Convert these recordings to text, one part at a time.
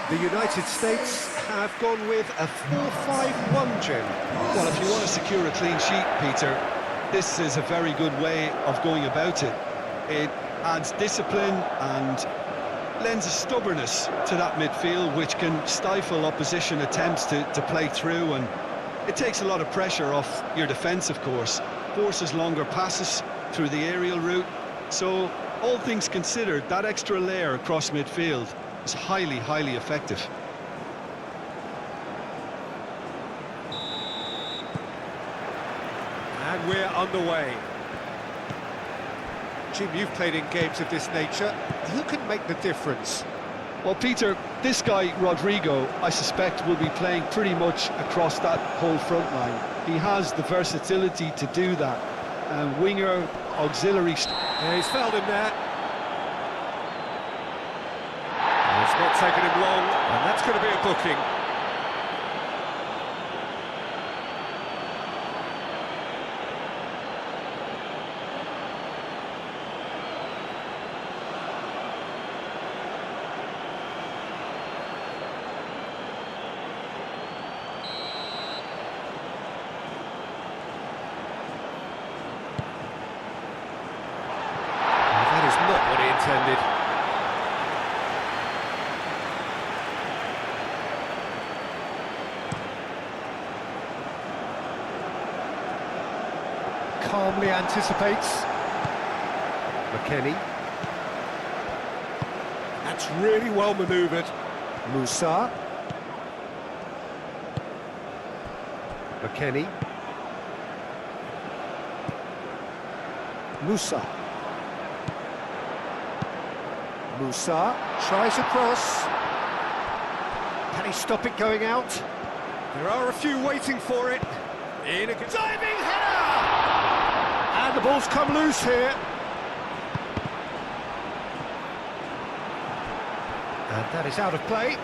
The United States have gone with a 4-5-1, Jim. Well, if you want to secure a clean sheet, Peter, this is a very good way of going about it. It adds discipline and lends a stubbornness to that midfield, which can stifle opposition attempts to play through, and it takes a lot of pressure off your defence, of course. Forces longer passes through the aerial route. So, all things considered, that extra layer across midfield is highly, highly effective. And we're underway. Jim, you've played in games of this nature. Who can make the difference? Well, Peter, this guy, Rodrigo, I suspect will be playing pretty much across that whole front line. He has the versatility to do that. Winger, auxiliary... Yeah, he's fouled him there. It's not taken him long, and that's going to be a booking. That is not what he intended. Calmly anticipates. McKennie. That's really well manoeuvred. Musa. McKennie. Musa. Musa tries across. Can he stop it going out? There are a few waiting for it. In a diving header! And the ball's come loose here. And that is out of play.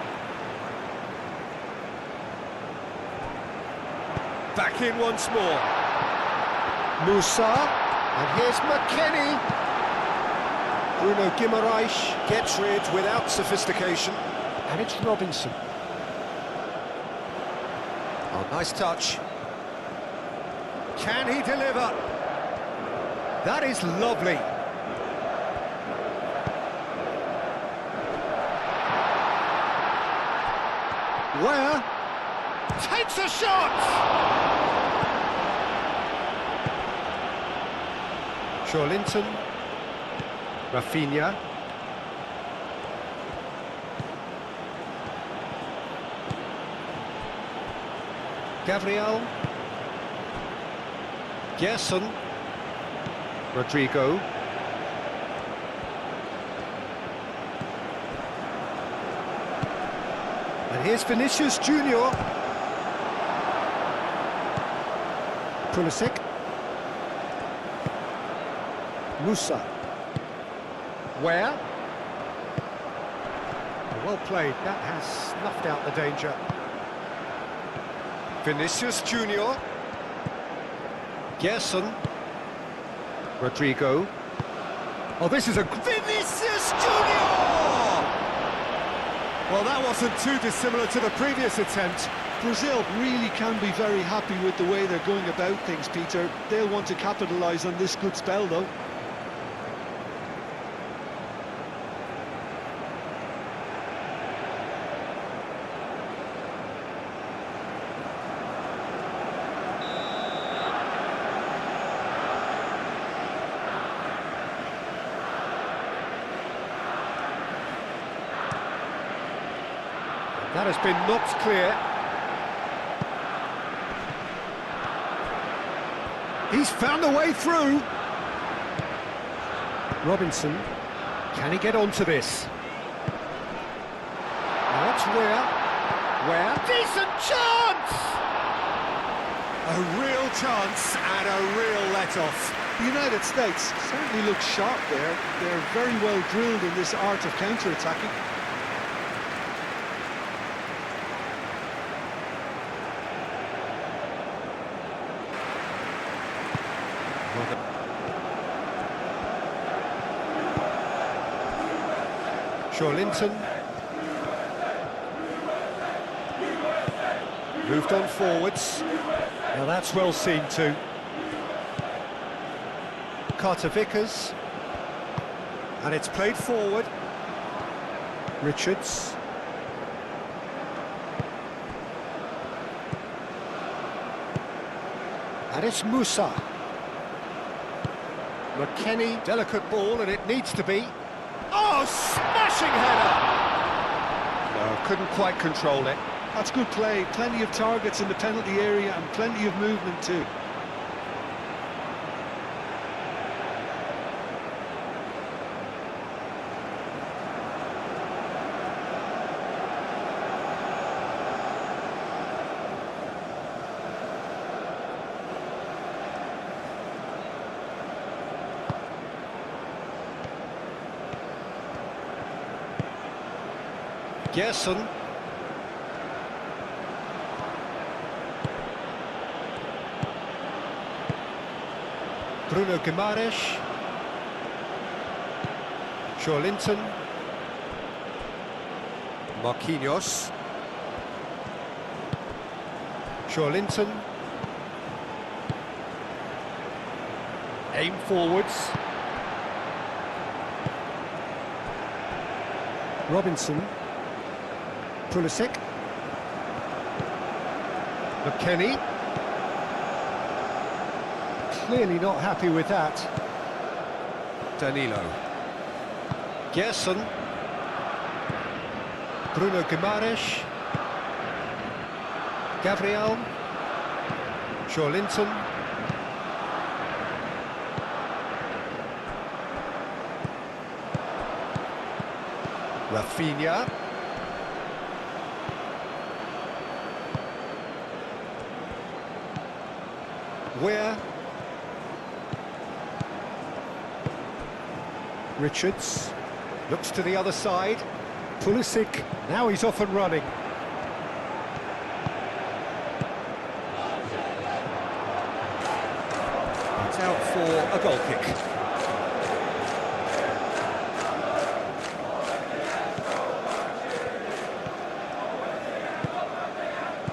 Back in once more. Musa. And here's McKennie. Bruno Guimaraes gets rid without sophistication. And it's Robinson. Oh, nice touch. Can he deliver? That is lovely. Where? Takes a shot! Linton. Rafinha. Gabriel. Gerson. Rodrigo. And here's Vinicius Junior. Pulisic. Musa. Where? Well played, that has snuffed out the danger. Vinicius Junior. Gerson. Rodrigo. Oh, this is a... Vinicius Junior! Well, that wasn't too dissimilar to the previous attempt. Brazil really can be very happy with the way they're going about things, Peter. They'll want to capitalise on this good spell, though. That has been knocked clear. He's found a way through. Robinson, can he get onto this? Now that's where? Decent chance! A real chance and a real let-off. The United States certainly look sharp there. They're very well drilled in this art of counter-attacking. Linton. Moved on forwards. Now that's well seen too. Carter Vickers. And it's played forward. Richards. And it's Musa. McKennie, delicate ball, and it needs to be. Oh, smashing header! No, couldn't quite control it. That's good play, plenty of targets in the penalty area and plenty of movement too. Gerson. Bruno Guimaraes. Linton. Marquinhos. Linton. Aim forwards. Robinson. Pulisic. McKennie. Clearly not happy with that. Danilo. Gerson. Bruno Guimaraes. Gabriel. Linton. Rafinha. Where? Richards looks to the other side. Pulisic, now he's off and running. It's out for a goal kick.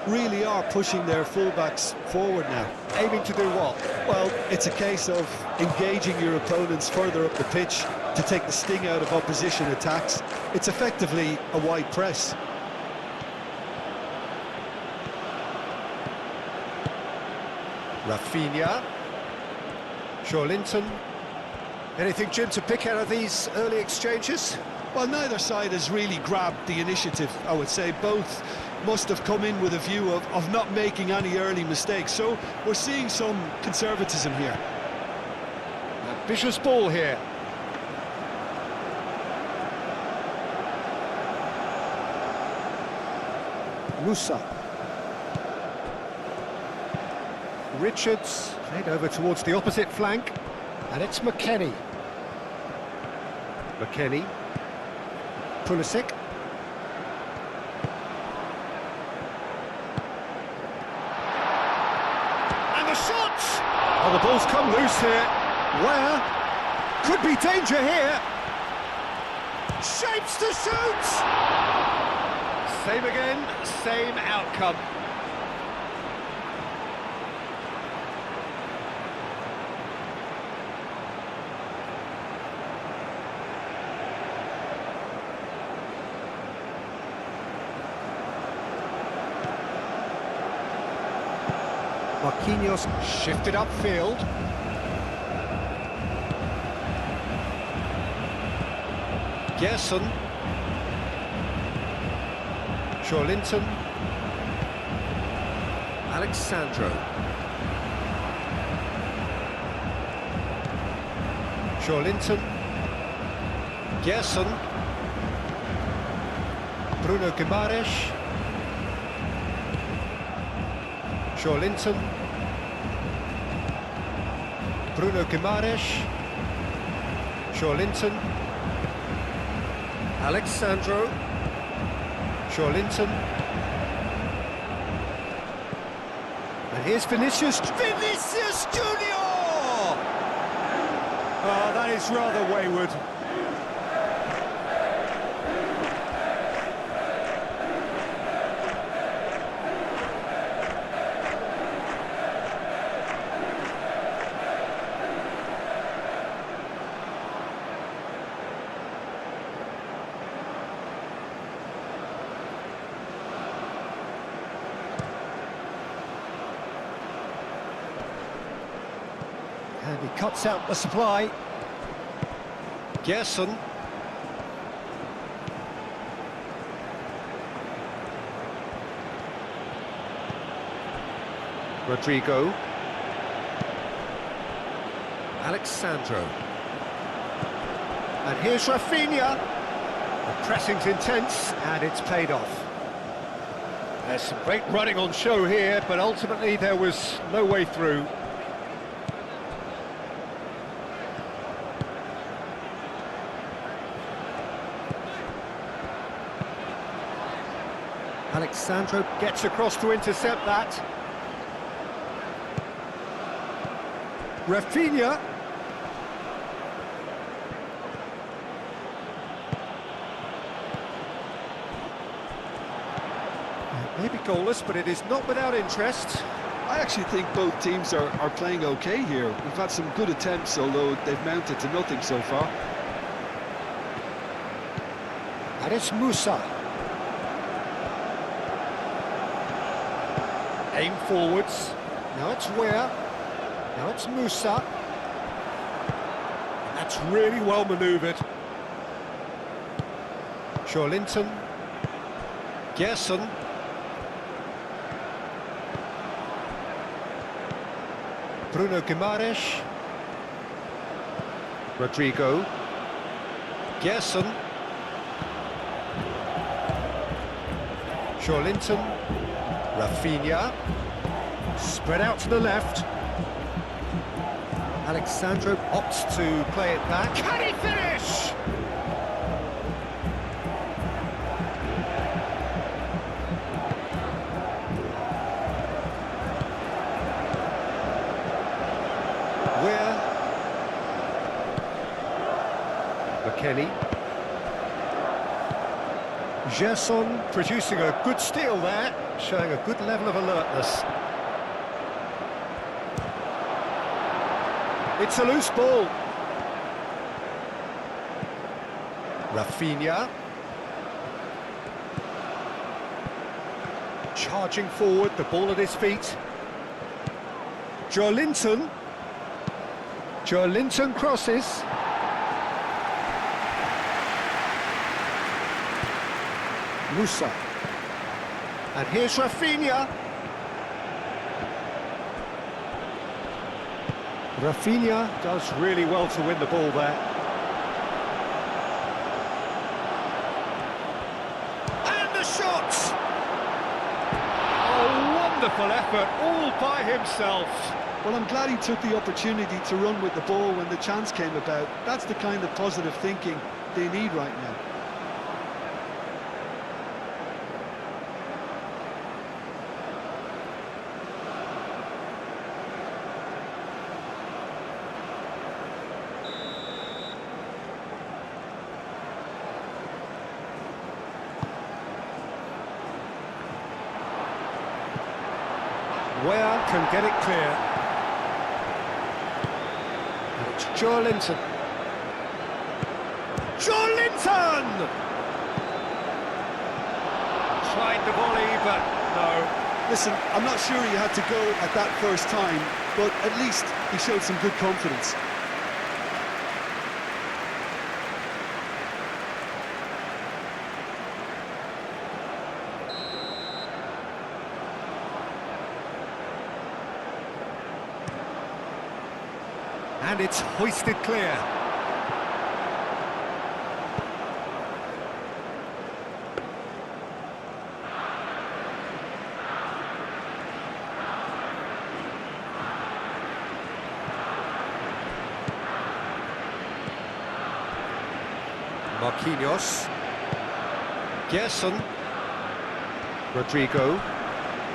Really are pushing their fullbacks forward now. Aiming to do what? Well, it's a case of engaging your opponents further up the pitch to take the sting out of opposition attacks. It's effectively a wide press. Rafinha. Linton. Anything, Jim, to pick out of these early exchanges? Well, neither side has really grabbed the initiative, I would say. Both must have come in with a view of not making any early mistakes. So we're seeing some conservatism here. Ambitious ball here. Musa. Richards, played over towards the opposite flank. And it's McKennie. McKennie. Pulisic. And the shot! Oh, the ball's come loose here. Where? Could be danger here. Shapes to shoot! Same again, same outcome. Marquinhos shifted upfield. Gerson. Linton. Alexandro. Linton. Gerson. Bruno Guimaraes. Linton. Bruno Guimaraes. Linton. Alexandro. Linton. And here's Vinicius. Vinicius Junior! Oh, that is rather wayward. He cuts out the supply. Gerson. Rodrigo. Alexandro. And here's Rafinha. The pressing's intense, and it's paid off. There's some great running on show here, but ultimately there was no way through. Alexandro gets across to intercept that. Rafinha. Maybe goalless, but it is not without interest. I actually think both teams are playing okay here. We've had some good attempts, although they've mounted to nothing so far. And it's Musa. Aim forwards. Now it's Weah. Now it's Musa. And that's really well manoeuvred. Joelinton. Gerson. Bruno Guimaraes. Rodrigo. Gerson. Joelinton. Rafinha. Spread out to the left. Alexandro opts to play it back. Can he finish? Where? McKennie. Gerson producing a good steal there, showing a good level of alertness. It's a loose ball. Rafinha. Charging forward, the ball at his feet. Joelinton. Joelinton crosses. Musa. And here's Rafinha. Rafinha does really well to win the ball there. And the shot! A wonderful effort, all by himself. Well, I'm glad he took the opportunity to run with the ball when the chance came about. That's the kind of positive thinking they need right now. Weah can get it clear. And it's Joelinton. Joelinton! Tried the volley, but no. Listen, I'm not sure he had to go at that first time, but at least he showed some good confidence. And it's hoisted clear. Marquinhos. Gerson. Rodrigo.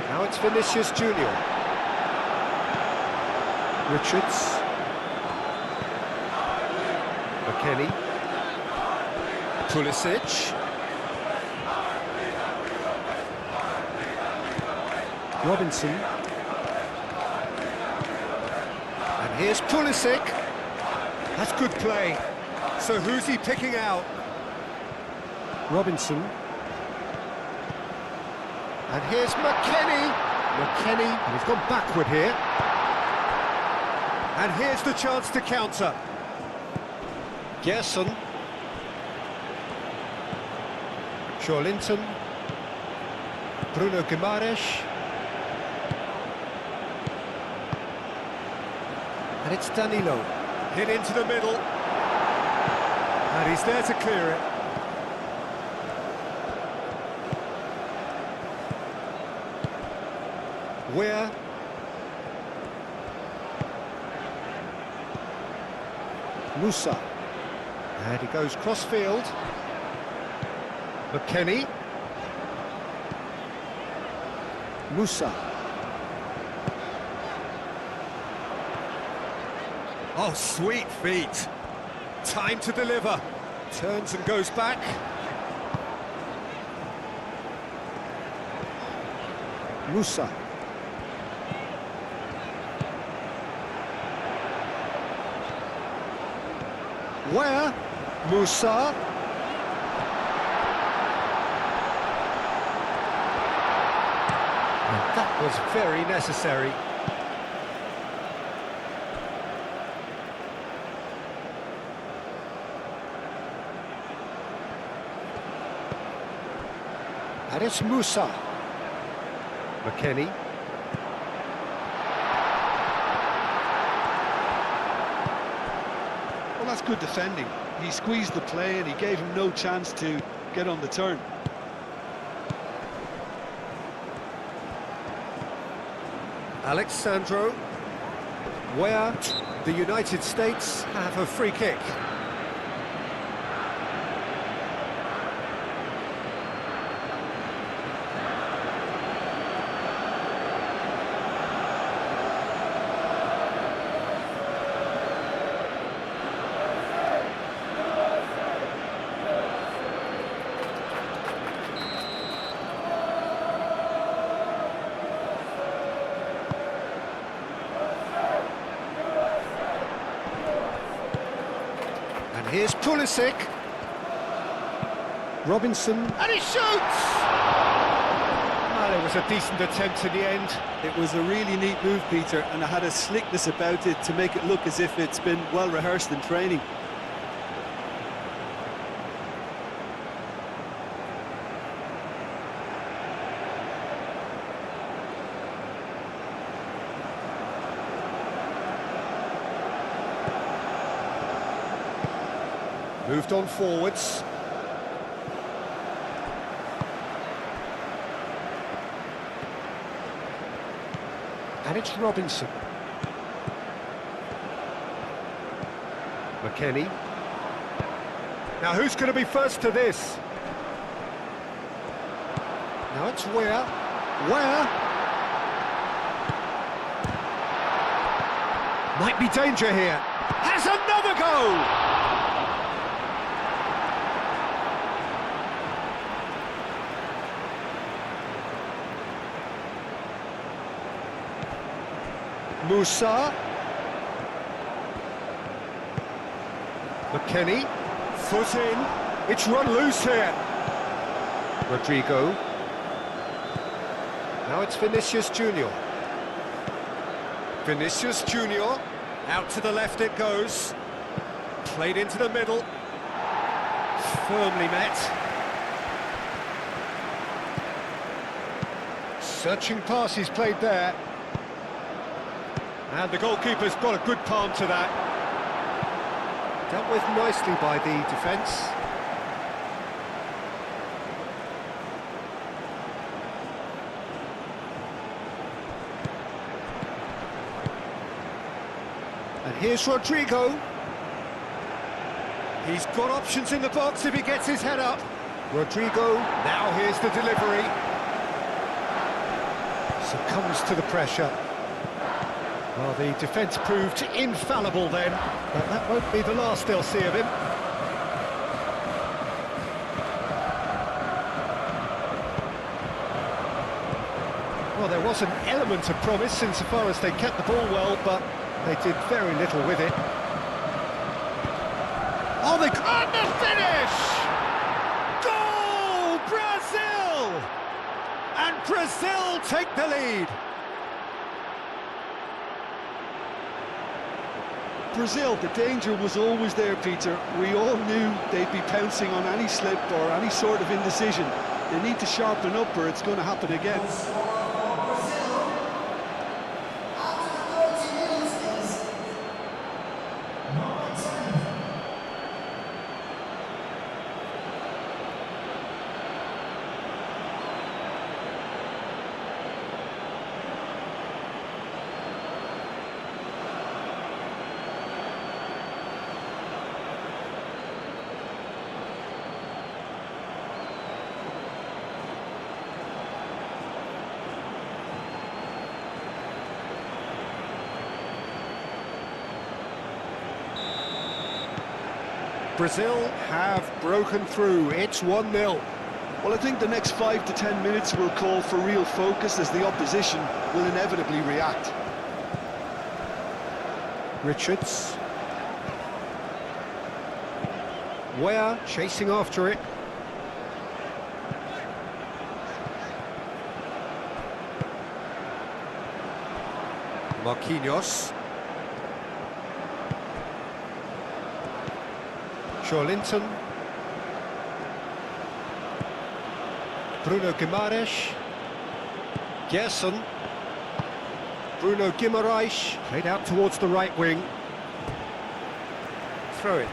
Now it's Vinicius Junior. Richards. McKennie. Pulisic. Robinson. And here's Pulisic. That's good play. So who's he picking out? Robinson. And here's McKennie. McKennie, and he's gone backward here. And here's the chance to counter. Gerson. Linton. Bruno Guimaraes. And it's Danilo. Hit into the middle. And he's there to clear it. Where? Musa. And he goes cross-field. McKennie. Musa. Oh, sweet feet. Time to deliver. Turns and goes back. Musa. Where? Musa. And that was very necessary. And it's Musa. McKennie. Well, that's good defending. He squeezed the play and he gave him no chance to get on the turn. Alexandro, where the United States have a free kick. Here's Pulisic. Robinson. And he shoots! Well, it was a decent attempt in the end. It was a really neat move, Peter, and it had a slickness about it to make it look as if it's been well rehearsed in training. Moved on forwards. And it's Robinson. McKennie. Now who's going to be first to this? Now it's Where? Might be danger here. Has another go! Musa. McKennie. Foot in. It's run loose here. Rodrigo. Now it's Vinicius Junior. Vinicius Junior. Out to the left it goes. Played into the middle. Firmly met. Searching pass he's played there. And the goalkeeper's got a good palm to that. Dealt with nicely by the defence. And here's Rodrigo. He's got options in the box if he gets his head up. Rodrigo, now here's the delivery. Succumbs to the pressure. Well, the defence proved infallible then, but that won't be the last they'll see of him. Well, there was an element of promise insofar as they kept the ball well, but they did very little with it. Oh, they got the finish! Goal! Brazil! And Brazil take the lead. Brazil, the danger was always there, Peter. We all knew they'd be pouncing on any slip or any sort of indecision. They need to sharpen up or it's going to happen again. Brazil have broken through. It's 1-0. Well, I think the next 5 to 10 minutes will call for real focus as the opposition will inevitably react. Richards. Weah chasing after it. Marquinhos. Linton. Bruno Guimaraes. Gerson. Bruno Guimaraes played out towards the right wing. Throw it.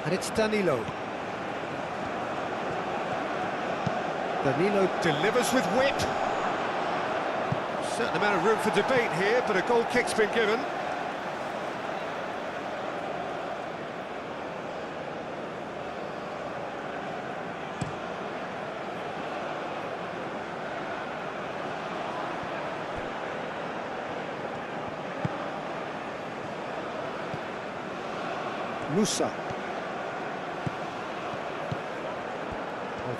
And it's Danilo. Danilo delivers with wit. Certain amount of room for debate here, but a goal kick's been given. Musa.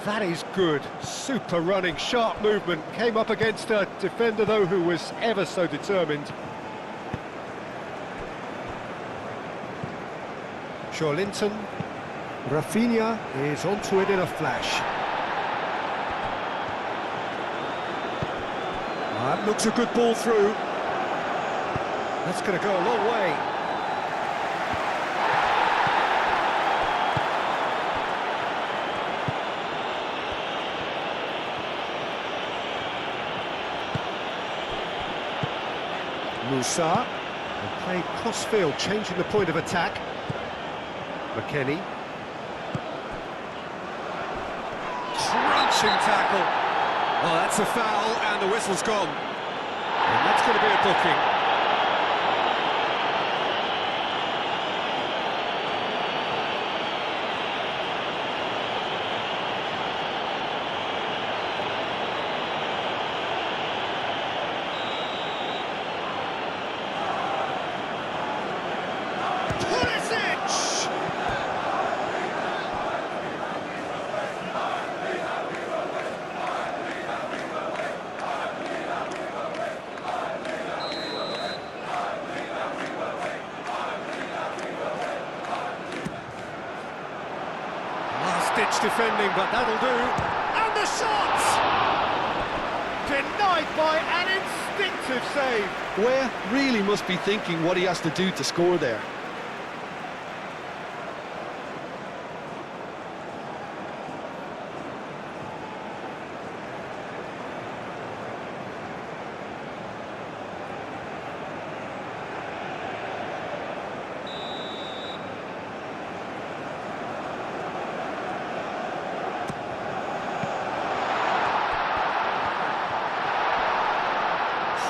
That is good. Super running, sharp movement. Came up against a defender, though, who was ever so determined. Linton. Rafinha is onto it in a flash. That looks a good ball through. That's going to go a long way. Musa, and played cross-field, changing the point of attack. McKennie. Crunching tackle. Oh, that's a foul, and the whistle's gone. And that's going to be a booking. Ditch defending, but that'll do. And the shot! Denied by an instinctive save. Weah really must be thinking what he has to do to score there.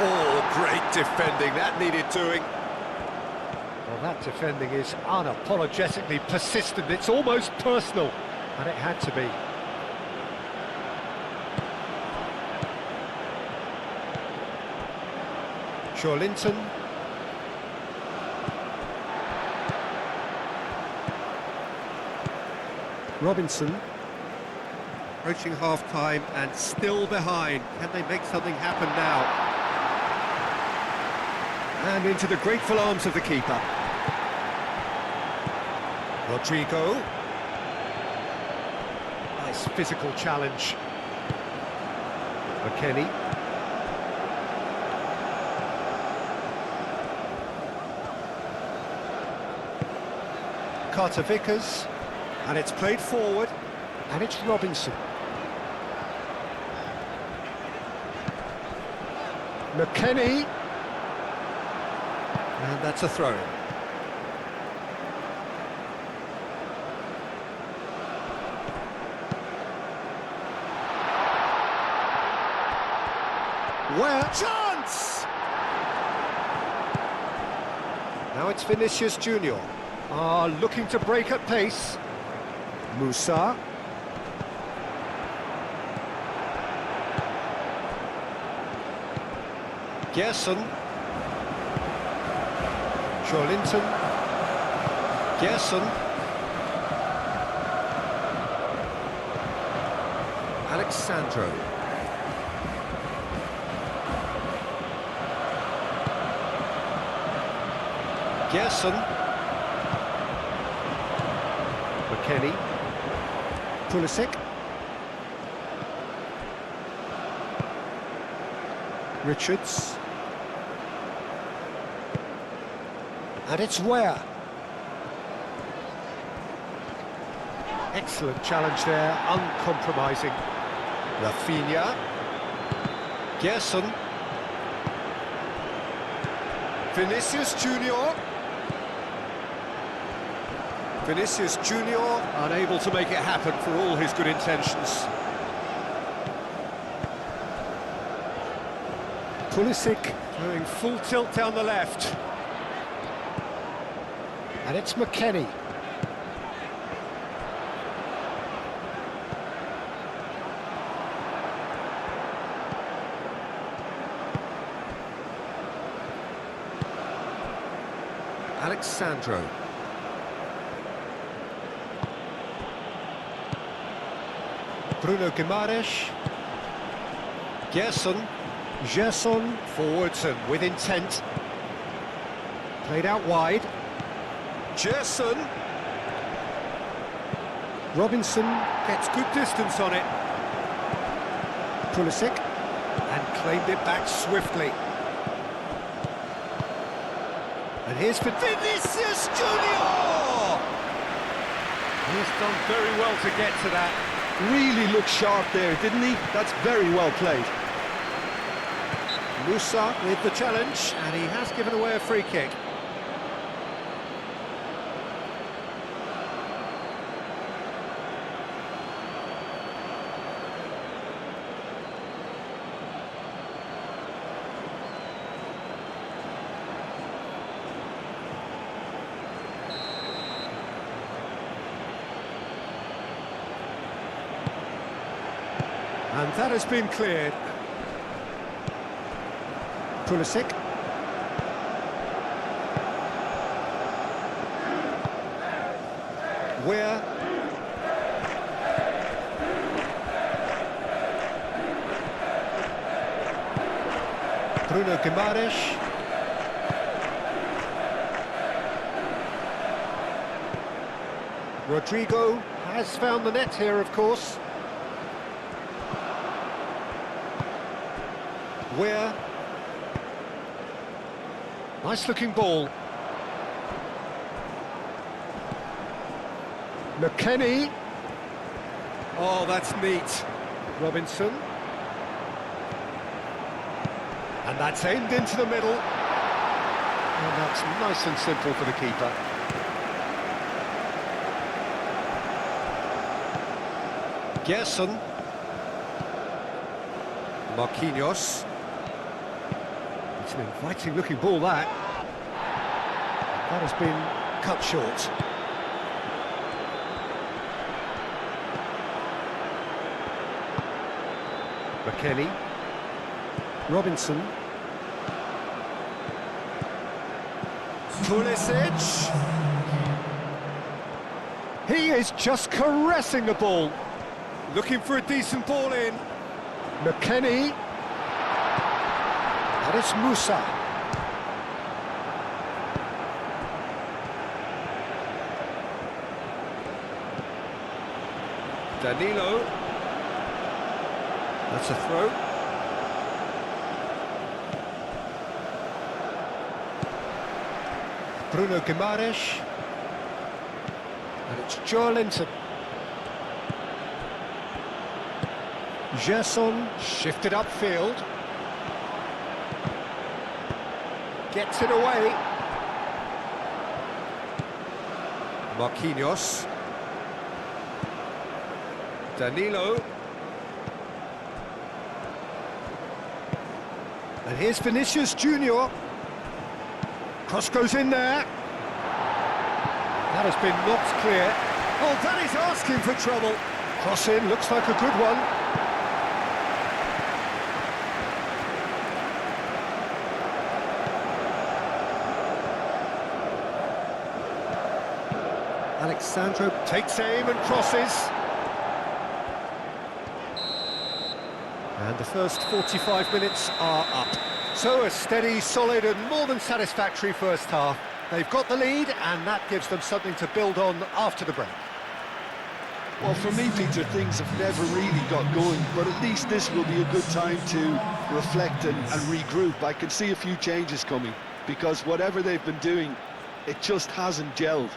Oh, great defending, that needed doing. Well, that defending is unapologetically persistent, it's almost personal, and it had to be. Linton. Robinson. Approaching half-time and still behind. Can they make something happen now? And into the grateful arms of the keeper. Rodrigo. Nice physical challenge. McKennie. Carter Vickers, and it's played forward, and it's Robinson. McKennie, and that's a throw. Where? Chance! Now it's Vinicius Junior. Looking to break at pace. Musa. Gerson. Joelinton. Gerson. Alexandro. Gerson. McKennie. Pulisic. Richards. And it's Ware. Excellent challenge there, uncompromising. Rafinha. Gerson. Vinicius Junior. Vinicius Junior unable to make it happen for all his good intentions. Pulisic going full tilt down the left. And it's McKennie. Alexandro. Bruno Guimaraes. Gerson forwards and with intent. Played out wide. Gerson. Robinson gets good distance on it. Pulisic, and claimed it back swiftly. And here's for Vinicius Junior! He's done very well to get to that. Really looked sharp there, didn't he? That's very well played. Musa with the challenge, and he has given away a free kick. And that has been cleared. Pulisic. Where? Bruno Guimaraes. Rodrigo has found the net here, of course. Where? Nice looking ball. McKennie. Oh, that's neat. Robinson. And that's aimed into the middle. And that's nice and simple for the keeper. Gerson. Marquinhos. It's an inviting looking ball, that. That has been cut short. McKennie. Robinson. Pulisic. He is just caressing the ball. Looking for a decent ball in. McKennie. And it's Musa. Danilo. That's a throw. Bruno Guimaraes. And it's Joelinton. Gerson shifted upfield. Gets it away. Marquinhos. Danilo. And here's Vinicius Junior. Cross goes in there. That has been knocked clear. Oh, that is asking for trouble. Cross in, looks like a good one. Alexandro takes aim and crosses. And the first 45 minutes are up. So a steady, solid and more than satisfactory first half. They've got the lead and that gives them something to build on after the break. Well, for me, Peter, things have never really got going, but at least this will be a good time to reflect and regroup. I can see a few changes coming, because whatever they've been doing, it just hasn't gelled.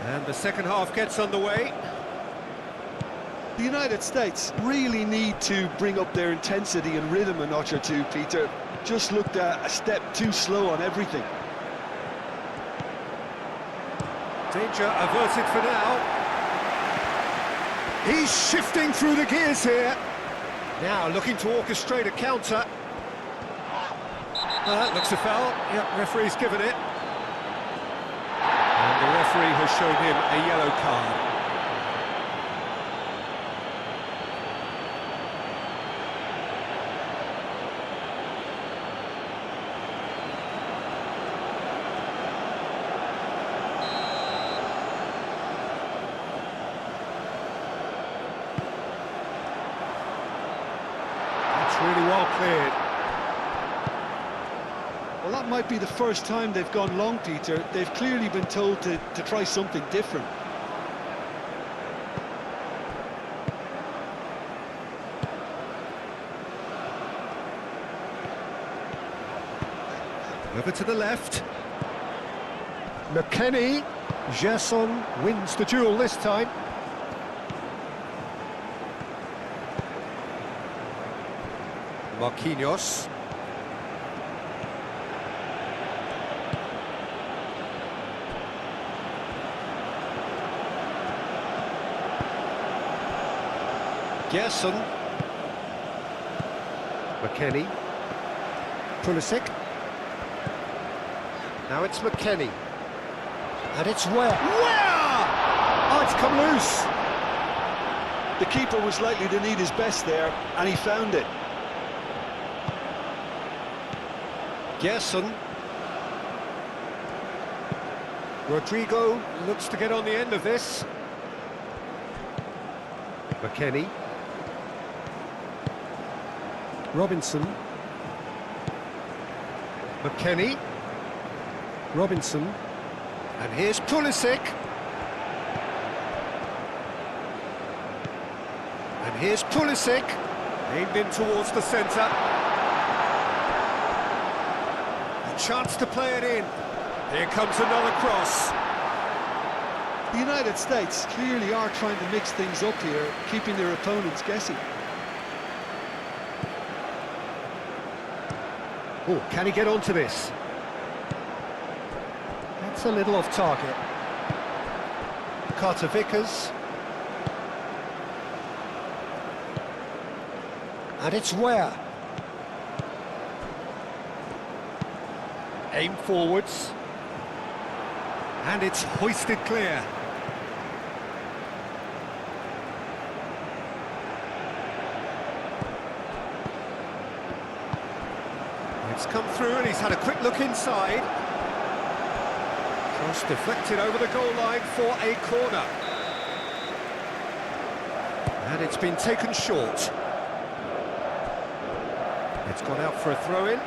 And the second half gets underway. The United States really need to bring up their intensity and rhythm a notch or two, Peter. Just looked a step too slow on everything. Danger averted for now. He's shifting through the gears here. Now looking to orchestrate a counter. That looks a foul. Yep, referee's given it. And the referee has shown him a yellow card. That's really well cleared. Well, that might be the first time they've gone long, Peter. They've clearly been told to try something different. Over to the left. McKennie. Gerson wins the duel this time. Marquinhos. Gerson. McKennie. Pulisic. Now it's McKennie. And it's where? Oh, it's come loose. The keeper was likely to need his best there, and he found it. Gerson. Rodrigo looks to get on the end of this. McKennie. Robinson. McKennie. Robinson. And here's Pulisic. And here's Pulisic. Aimed in towards the centre. A chance to play it in. Here comes another cross. The United States clearly are trying to mix things up here, keeping their opponents guessing. Oh, can he get onto this? That's a little off target. Carter Vickers. And it's where? Aim forwards. And it's hoisted clear. It's come through and he's had a quick look inside. Cross deflected over the goal line for a corner. And it's been taken short. It's gone out for a throw-in.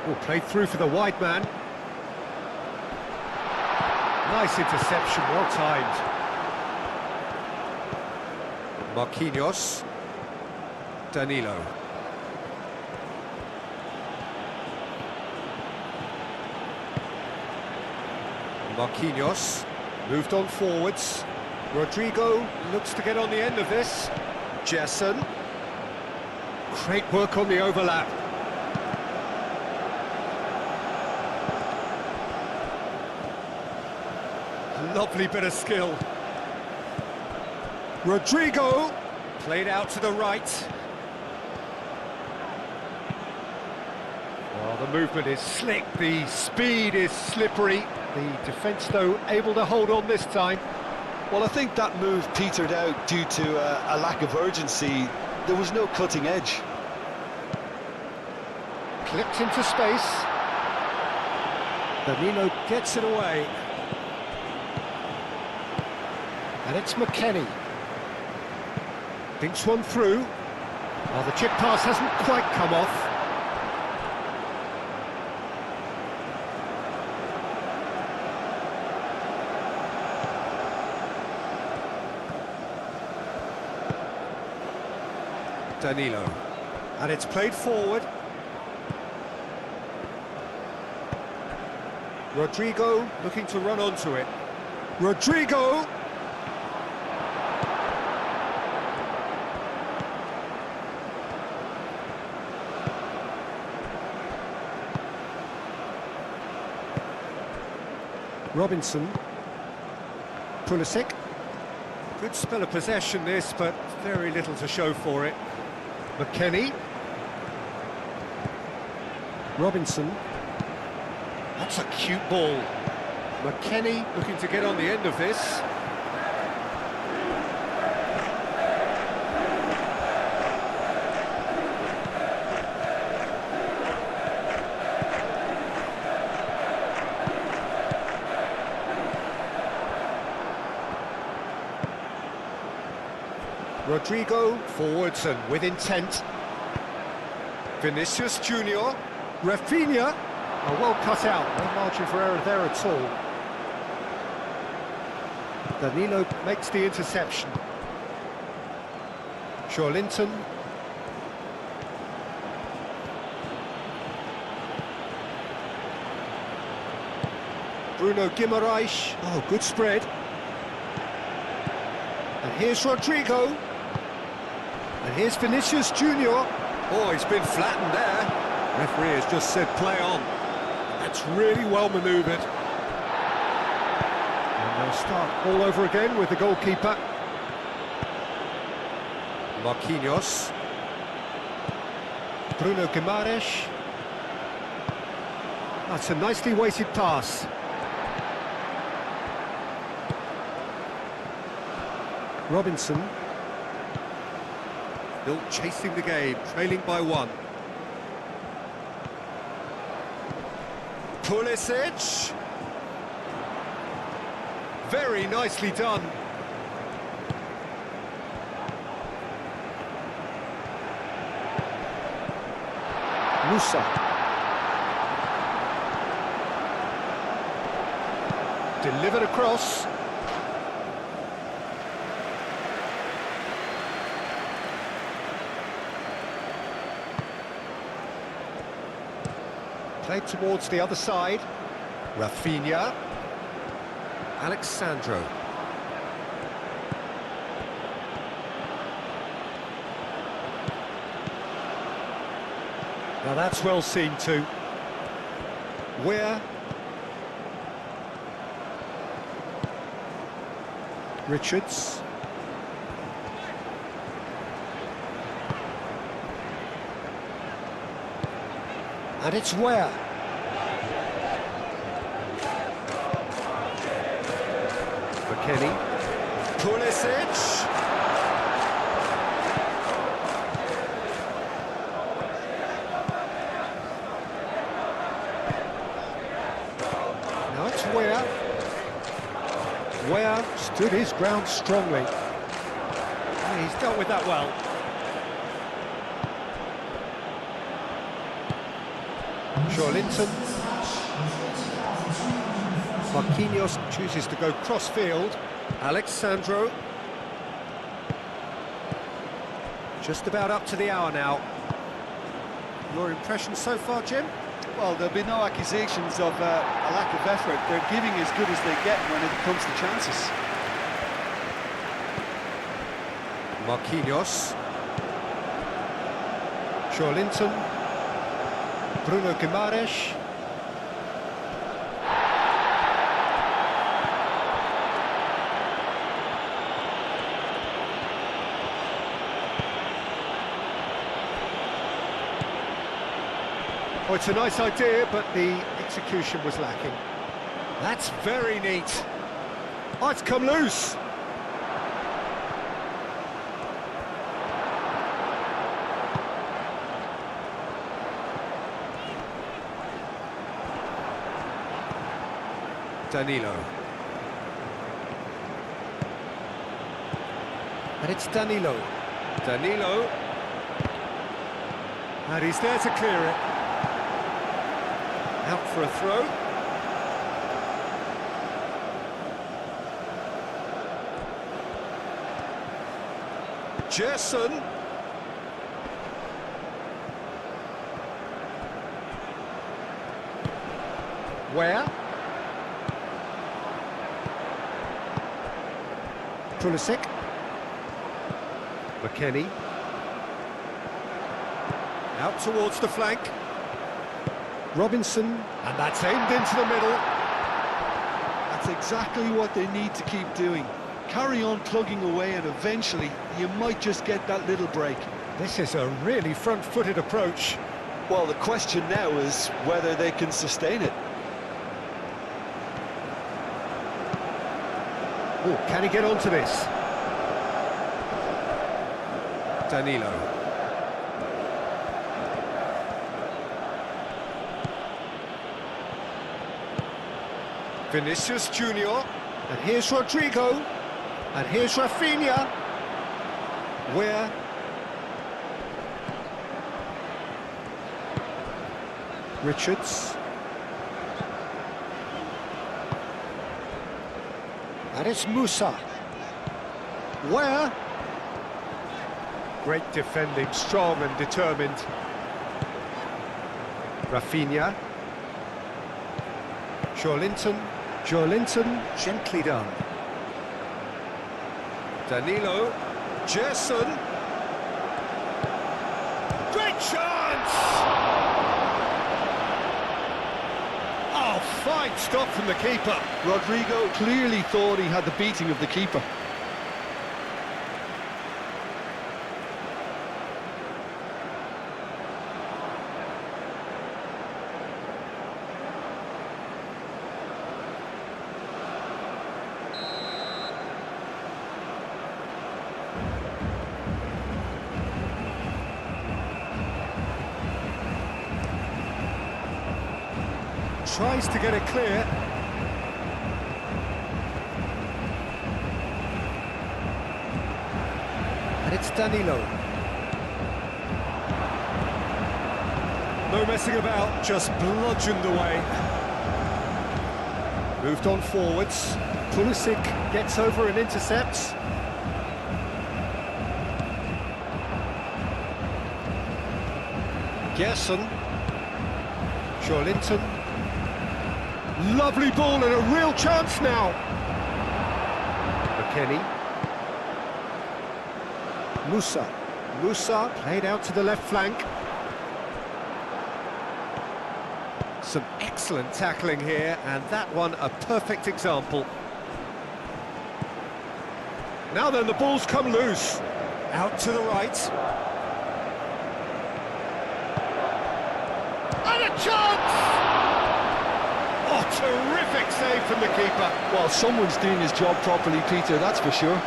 Oh, played through for the wide man. Nice interception, well timed. Marquinhos. Danilo. Marquinhos moved on forwards. Rodrigo looks to get on the end of this. Jason. Great work on the overlap. Lovely bit of skill. Rodrigo played out to the right. Well, the movement is slick, the speed is slippery. The defence, though, able to hold on this time. Well, I think that move petered out due to a lack of urgency. There was no cutting edge. Clipped into space. Danilo gets it away. And it's McKennie. Thinks one through. Well, the chip pass hasn't quite come off. Danilo. And it's played forward. Rodrigo looking to run onto it. Rodrigo! Robinson. Pulisic. Good spell of possession this, but very little to show for it. McKennie. Robinson. That's a cute ball. McKennie looking to get on the end of this. Rodrigo forwards and with intent. Vinicius Junior. Rafinha. Oh, well cut out. No margin for error there at all. Danilo makes the interception. Linton. Bruno Guimaraes. Oh, good spread. And here's Rodrigo. And here's Vinicius Junior. Oh, he's been flattened there. Referee has just said play on. That's really well manoeuvred. And they'll start all over again with the goalkeeper. Marquinhos. Bruno Guimaraes. That's a nicely weighted pass. Robinson. Still chasing the game, trailing by one. Pulisic. Very nicely done. Musa. Delivered across. Played towards the other side. Rafinha. Alexandro. Now that's well seen too. Where? Richards. And it's Ware. McKennie. Pulisic. Now it's Ware. Ware stood his ground strongly. Yeah, he's dealt with that well. Linton. Marquinhos chooses to go cross-field. Alexandro. Just about up to the hour now. Your impression so far, Jim? Well, there'll be no accusations of a lack of effort. They're giving as good as they get when it comes to chances. Marquinhos. Linton. Bruno Guimaraes. Oh, it's a nice idea, but the execution was lacking. That's very neat. Oh, it's come loose. Danilo. And it's Danilo. Danilo. And he's there to clear it. Out for a throw. Gerson. Where? Pulisic. McKennie. Out towards the flank. Robinson, and that's aimed into the middle. That's exactly what they need to keep doing. Carry on plugging away and eventually you might just get that little break. This is a really front-footed approach. Well, the question now is whether they can sustain it. Oh, can he get onto this? Danilo. Vinicius Junior, and here's Rodrigo, and here's Rafinha. Where? Richards. And it's Musa. Where? Great defending, strong and determined. Rafinha. Linton, gently done. Danilo, Gerson. Great chance! Oh, fine stop from the keeper. Rodrigo clearly thought he had the beating of the keeper. Tries to get it clear. And it's Danilo. No messing about, just bludgeoned away. Moved on forwards. Pulisic gets over and intercepts. Gerson. Linton. Lovely ball and a real chance now. McKennie. Musa played out to the left flank. Some excellent tackling here, and that one a perfect example. Now then, the ball's come loose. Out to the right. And a chance! Oh, terrific save from the keeper. Well, someone's doing his job properly, Peter, that's for sure.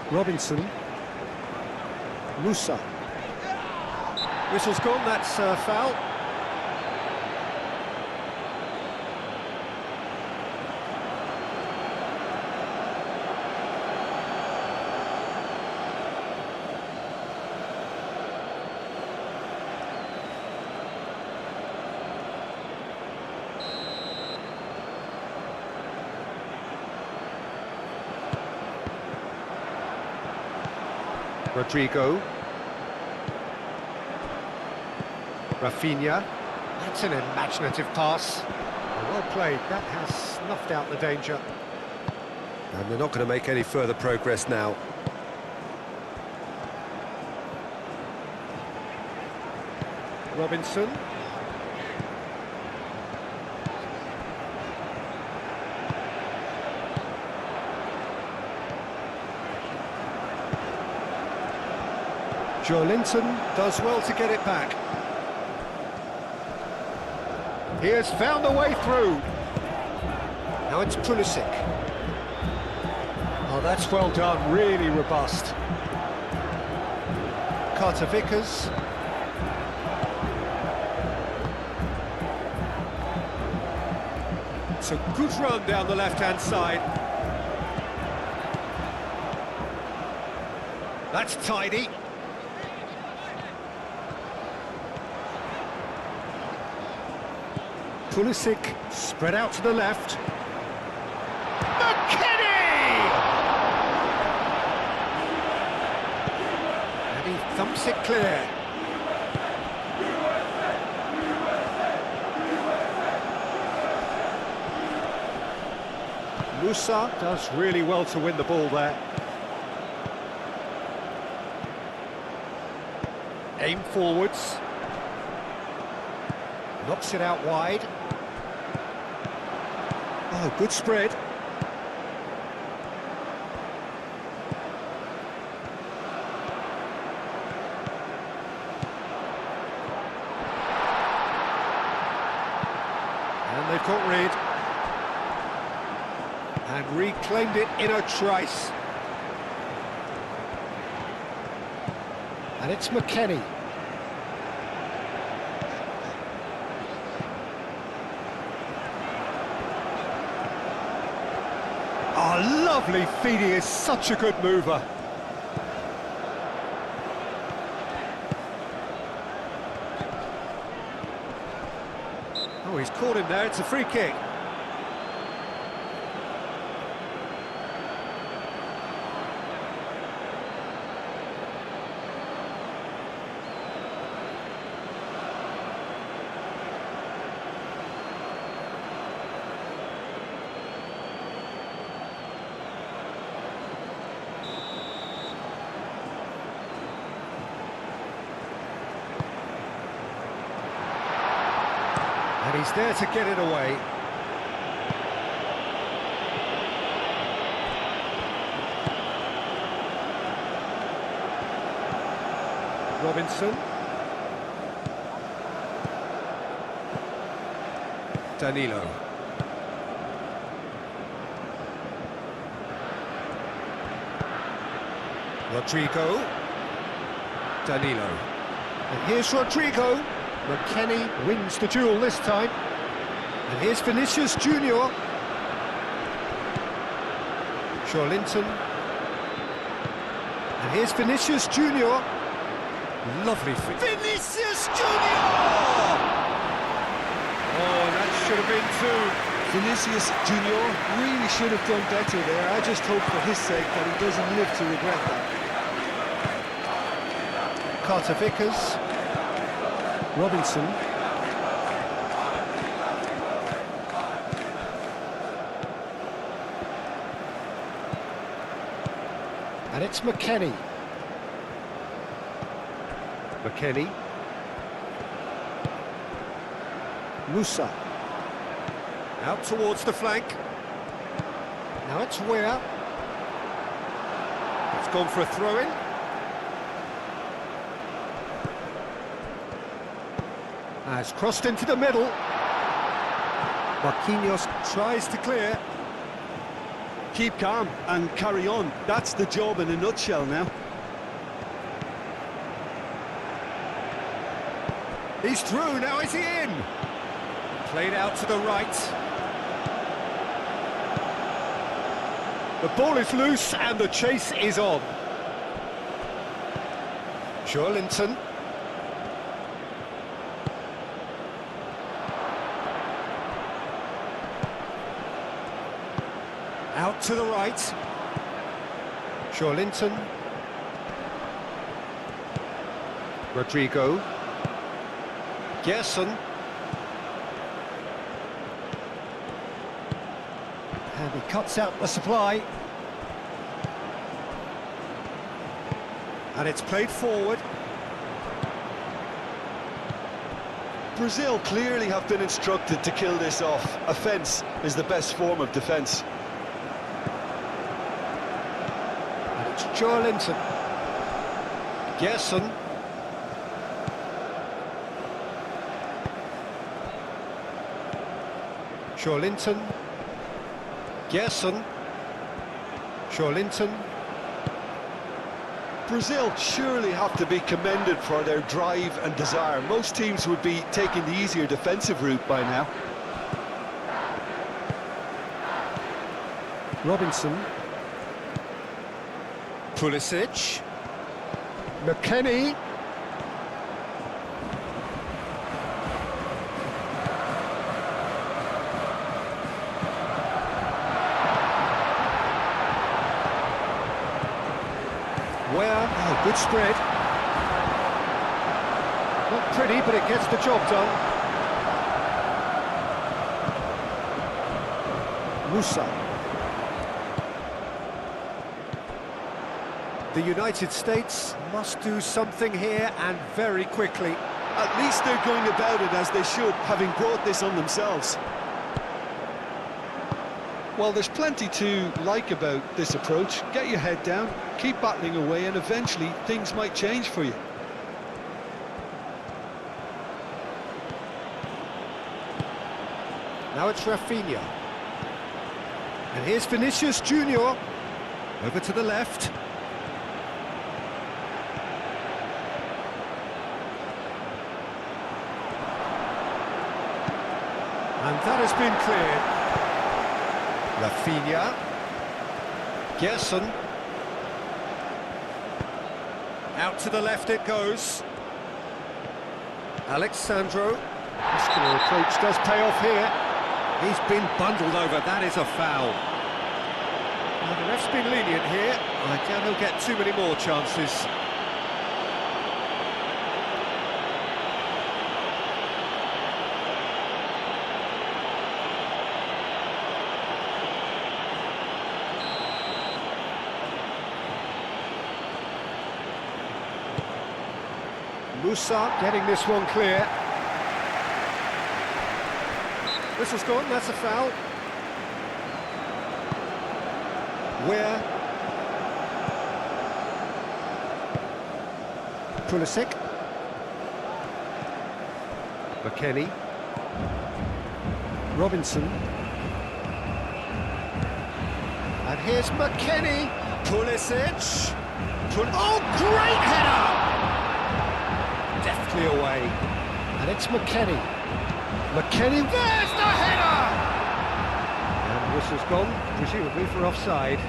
Robinson. Musa. Whistle's gone, that's foul. Rodrigo. Rafinha. That's an imaginative pass. Well played, that has snuffed out the danger. And they're not going to make any further progress now. Robinson. Joelinton does well to get it back. He has found a way through. Now it's Pulisic. Oh, that's well done, really robust. Carter Vickers. It's a good run down the left-hand side. That's tidy. Pulisic spread out to the left. McKennie! And he thumps it clear. Musa does really well to win the ball there. Aim forwards. Knocks it out wide. Oh, good spread. And they've got rid. And reclaimed it in a trice. And it's McKennie. Oh, lovely feed, he is such a good mover. Oh, he's caught him there, it's a free kick. And he's there to get it away. Robinson. Danilo. Rodrigo. Danilo. And here's Rodrigo. McKennie wins the duel this time. And here's Vinicius Junior. Joelinton. And here's Vinicius Junior. Lovely feet. Vinicius Junior! Oh, that should have been two. Vinicius Junior really should have done better there. I just hope for his sake that he doesn't live to regret that. Carter Vickers. Robinson. And it's McKennie. McKennie. Musa. Out towards the flank. Now it's Weir. It's gone for a throw-in. Has crossed into the middle. Marquinhos tries to clear. Keep calm and carry on. That's the job in a nutshell now. He's through, now is he in? Played out to the right. The ball is loose and the chase is on. Linton. Out to the right. Linton. Rodrigo. Gerson. And he cuts out the supply. And it's played forward. Brazil clearly have been instructed to kill this off. Offence is the best form of defence. And it's Linton. Gerson. Linton. Gerson. Linton. Brazil surely have to be commended for their drive and desire. Most teams would be taking the easier defensive route by now. Robinson. Pulisic. McKennie. Oh, good spread. Not pretty, but it gets the job done. Musa. The United States must do something here, and very quickly. At least they're going about it as they should, having brought this on themselves. Well, there's plenty to like about this approach. Get your head down, keep battling away, and eventually things might change for you. Now it's Rafinha. And here's Vinicius Junior. Over to the left. And that has been cleared. Rafinha. Gerson. Out to the left it goes. Alexandro. Muscular approach does pay off here. He's been bundled over, that is a foul. Now the ref's been lenient here. I doubt he'll get too many more chances. Musa getting this one clear. Whistle's gone, that's a foul. Weir. Pulisic. McKennie. Robinson. And here's McKennie. Pulisic. Oh, great header! Deftly away. And it's McKennie. McKennie, there's the header! And the whistle's gone, presumably for offside.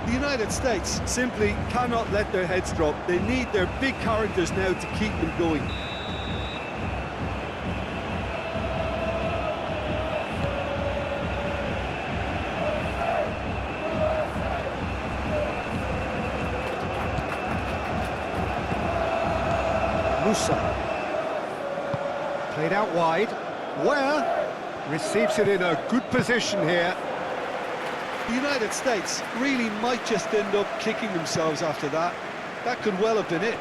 The United States simply cannot let their heads drop. They need their big characters now to keep them going. Musa. Played out wide. Where? Receives it in a good position here. The United States really might just end up kicking themselves after that. That could well have been it.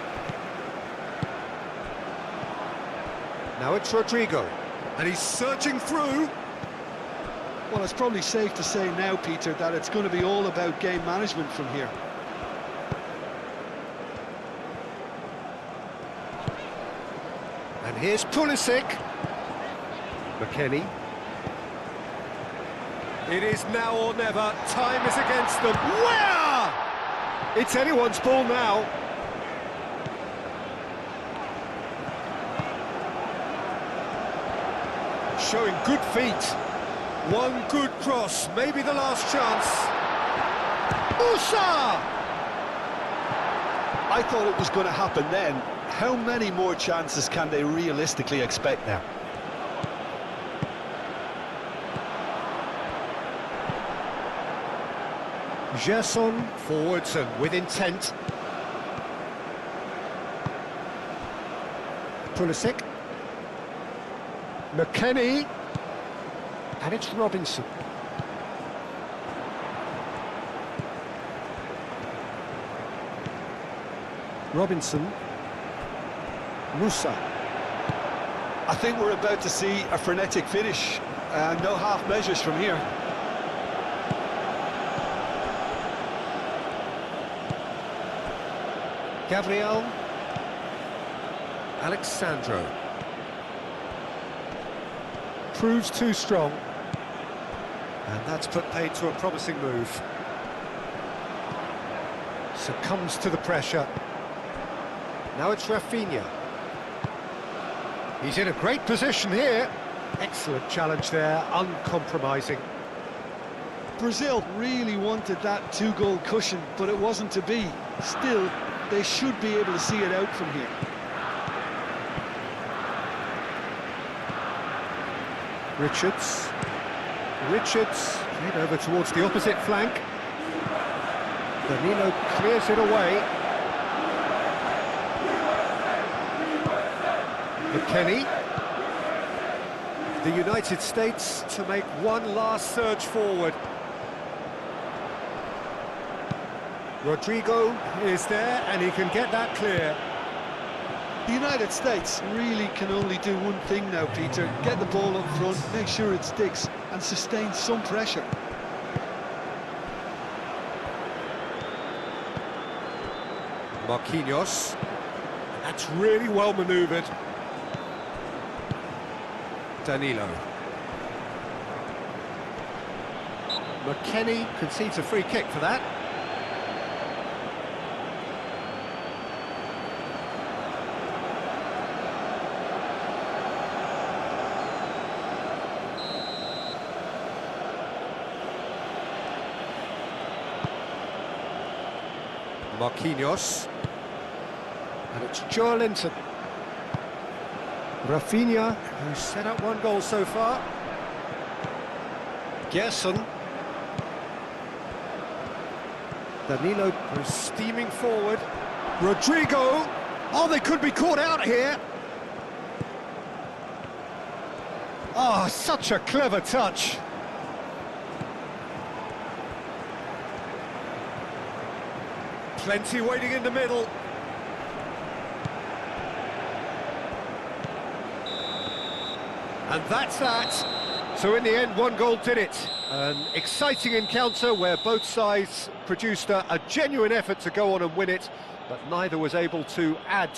Now it's Rodrigo, and he's searching through. Well, it's probably safe to say now, Peter, that it's going to be all about game management from here. And here's Pulisic. McKennie. It is now or never. Time is against them. Where? It's anyone's ball now. Showing good feet. One good cross, maybe the last chance. Musa! I thought it was going to happen then. How many more chances can they realistically expect now? Gerson forwards and with intent. Pulisic. McKennie. And it's Robinson. Robinson. Musa. I think we're about to see a frenetic finish. No half measures from here. Gabriel. Alexandro. Proves too strong. And that's put paid to a promising move. Succumbs to the pressure. Now it's Rafinha. He's in a great position here. Excellent challenge there, uncompromising. Brazil really wanted that two-goal cushion, but it wasn't to be. Still, they should be able to see it out from here. Richards. Richards played over towards the opposite flank. Danilo clears it away. McKennie. The United States to make one last surge forward. Rodrigo is there and he can get that clear. The United States really can only do one thing now, Peter. Get the ball up front, make sure it sticks, and sustain some pressure. Marquinhos. That's really well manoeuvred. Danilo. McKennie concedes a free kick for that. Marquinhos. And it's Joe Linton. Rafinha, who's set up one goal so far. Gerson. Danilo was steaming forward. Rodrigo. Oh, they could be caught out here. Oh, such a clever touch. Plenty waiting in the middle. And that's that. So in the end, one goal did it. An exciting encounter where both sides produced a genuine effort to go on and win it, but neither was able to add